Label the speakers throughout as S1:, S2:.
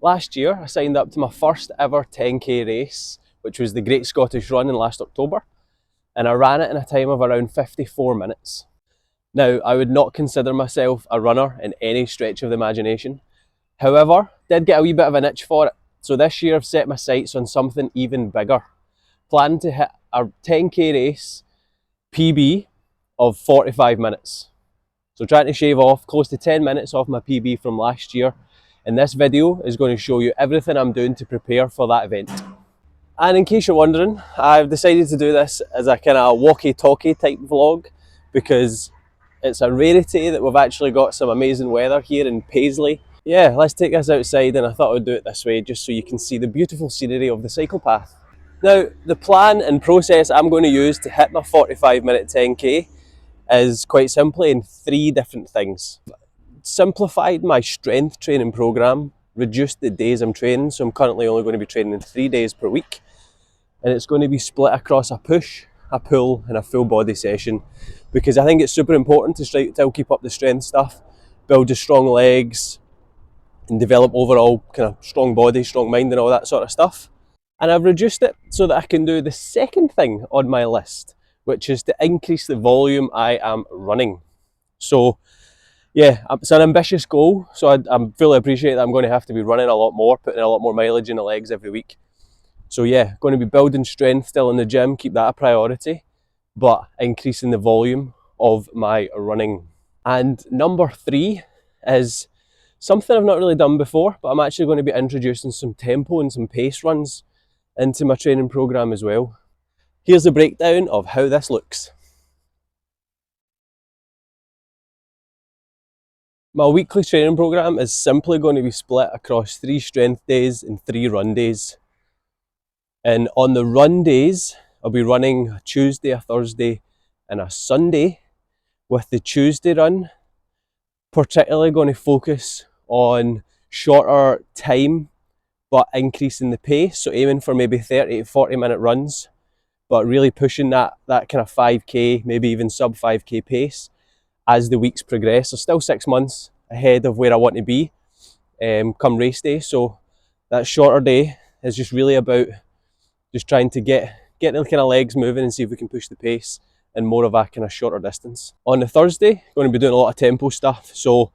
S1: Last year I signed up to my first ever 10k race, which was the Great Scottish Run in last October, and I ran it in a time of around 54 minutes. Now, I would not consider myself a runner in any stretch of the imagination. However, did get a wee bit of an itch for it, so this year I've set my sights on something even bigger. Plan to hit a 10k race PB of 45 minutes. So trying to shave off close to 10 minutes off my PB from last year, and this video is going to show you everything I'm doing to prepare for that event. And in case you're wondering, I've decided to do this as a kind of walkie-talkie type vlog because it's a rarity that we've actually got some amazing weather here in Paisley. Yeah, let's take this outside, and I thought I'd do it this way just so you can see the beautiful scenery of the cycle path. Now, the plan and process I'm going to use to hit my 45-minute 10k is quite simply in 3 different things. Simplified my strength training program, reduced the days I'm training, so I'm currently only going to be training 3 days per week, and it's going to be split across a push, a pull and a full body session, because I think it's super important to still keep up the strength stuff, build the strong legs and develop overall kind of strong body, strong mind and all that sort of stuff. And I've reduced it so that I can do the second thing on my list, which is to increase the volume I am running. So yeah, it's an ambitious goal, so I fully appreciate that I'm going to have to be running a lot more, putting a lot more mileage in the legs every week. So yeah, going to be building strength still in the gym, keep that a priority, but increasing the volume of my running. And number 3 is something I've not really done before, but I'm actually going to be introducing some tempo and some pace runs into my training program as well. Here's a breakdown of how this looks. My weekly training program is simply going to be split across 3 strength days and 3 run days. And on the run days, I'll be running a Tuesday, a Thursday and a Sunday, with the Tuesday run particularly going to focus on shorter time but increasing the pace, so aiming for maybe 30 to 40 minute runs, but really pushing that kind of 5k, maybe even sub 5k pace as the weeks progress. So still 6 months ahead of where I want to be come race day. So that shorter day is just really about just trying to get the kind of legs moving and see if we can push the pace in more of a kind of shorter distance. On the Thursday, going to be doing a lot of tempo stuff, so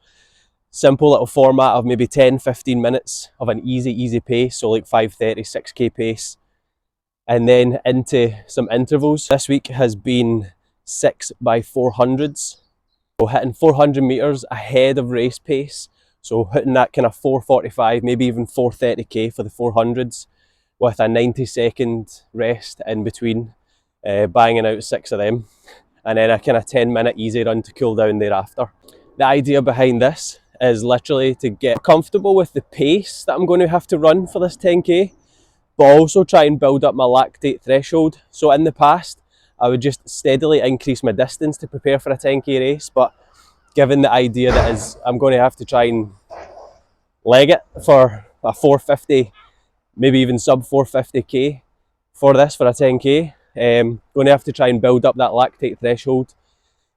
S1: simple little format of maybe 10-15 minutes of an easy pace, so like 5:30, 6k pace, and then into some intervals. This week has been 6x400s, so hitting 400 meters ahead of race pace, so hitting that kind of 4:45, maybe even 4:30k for the 400s, with a 90-second rest in between, banging out 6 of them, and then a kind of 10-minute easy run to cool down thereafter. The idea behind this is literally to get comfortable with the pace that I'm going to have to run for this 10k, but also try and build up my lactate threshold. So in the past, I would just steadily increase my distance to prepare for a 10k race, but given the idea that is I'm going to have to try and leg it for a 450, maybe even sub 450k for this, for a 10k, going to have to try and build up that lactate threshold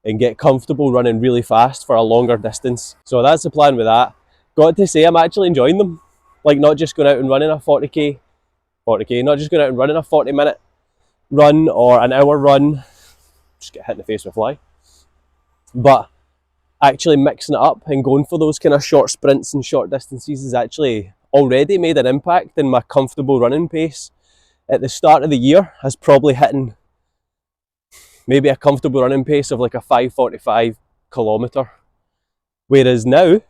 S1: and get comfortable running really fast for a longer distance. So that's the plan with that. Got to say, I'm actually enjoying them. Like, not just going out and running a 40k, not just going out and running a 40-minute run or an hour run, just get hit in the face with a fly, but actually mixing it up and going for those kind of short sprints and short distances has actually already made an impact in my comfortable running pace. At the start of the year, I was probably hitting maybe a comfortable running pace of like a 5:45 kilometre, whereas now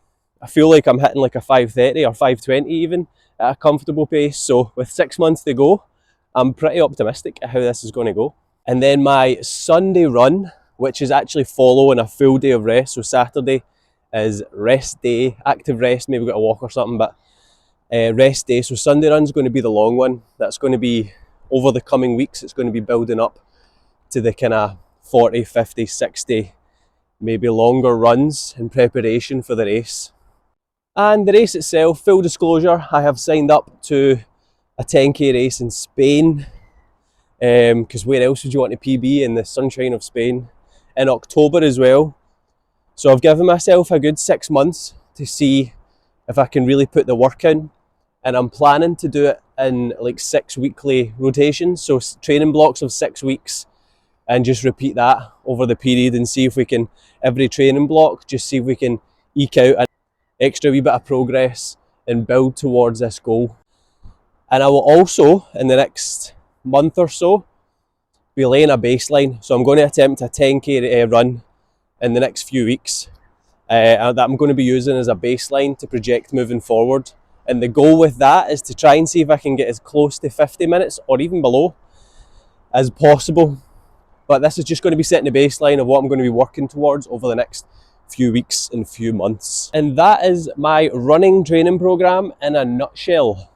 S1: I feel like I'm hitting like a 5:30 or 5:20 even at a comfortable pace. So with 6 months to go, I'm pretty optimistic at how this is going to go. And then my Sunday run, which is actually following a full day of rest, so Saturday is rest day, active rest, maybe got a walk or something, but rest day. So Sunday run's going to be the long one. That's going to be over the coming weeks. It's going to be building up to the kind of 40, 50, 60, maybe longer runs in preparation for the race. And the race itself, full disclosure, I have signed up to a 10k race in Spain, because where else would you want a PB in the sunshine of Spain, in October as well. So I've given myself a good 6 months to see if I can really put the work in and I'm planning to do it in like 6 weekly rotations, so training blocks of 6 weeks, and just repeat that over the period and see if we can, every training block, just see if we can eke out an extra wee bit of progress and build towards this goal. And I will also, in the next month or so, be laying a baseline. So I'm going to attempt a 10k run in the next few weeks that I'm going to be using as a baseline to project moving forward. And the goal with that is to try and see if I can get as close to 50 minutes or even below as possible. But this is just going to be setting the baseline of what I'm going to be working towards over the next few weeks and few months. And that is my running training program in a nutshell.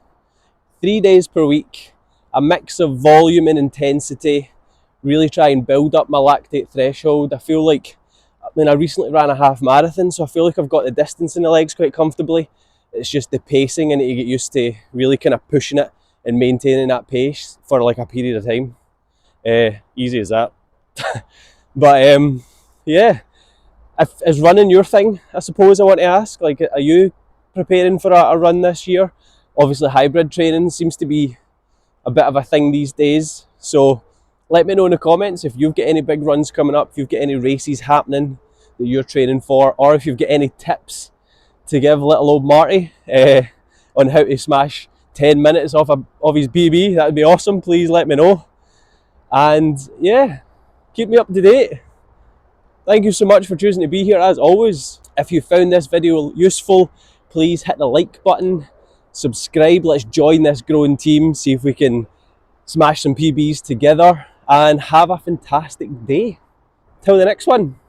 S1: 3 days per week, a mix of volume and intensity, really try and build up my lactate threshold. I feel like, I recently ran a half marathon, so I feel like I've got the distance in the legs quite comfortably. It's just the pacing, and you get used to really kind of pushing it and maintaining that pace for like a period of time. Easy as that. But yeah, is running your thing, I suppose I want to ask? Like, are you preparing for a run this year? Obviously hybrid training seems to be a bit of a thing these days, so let me know in the comments if you've got any big runs coming up, if you've got any races happening that you're training for, or if you've got any tips to give little old Marty on how to smash 10 minutes off his BB. That would be awesome. Please let me know. And yeah, keep me up to date. Thank you so much for choosing to be here as always. If you found this video useful, please hit the like button, subscribe, let's join this growing team, see if we can smash some PBs together, and have a fantastic day. Till the next one.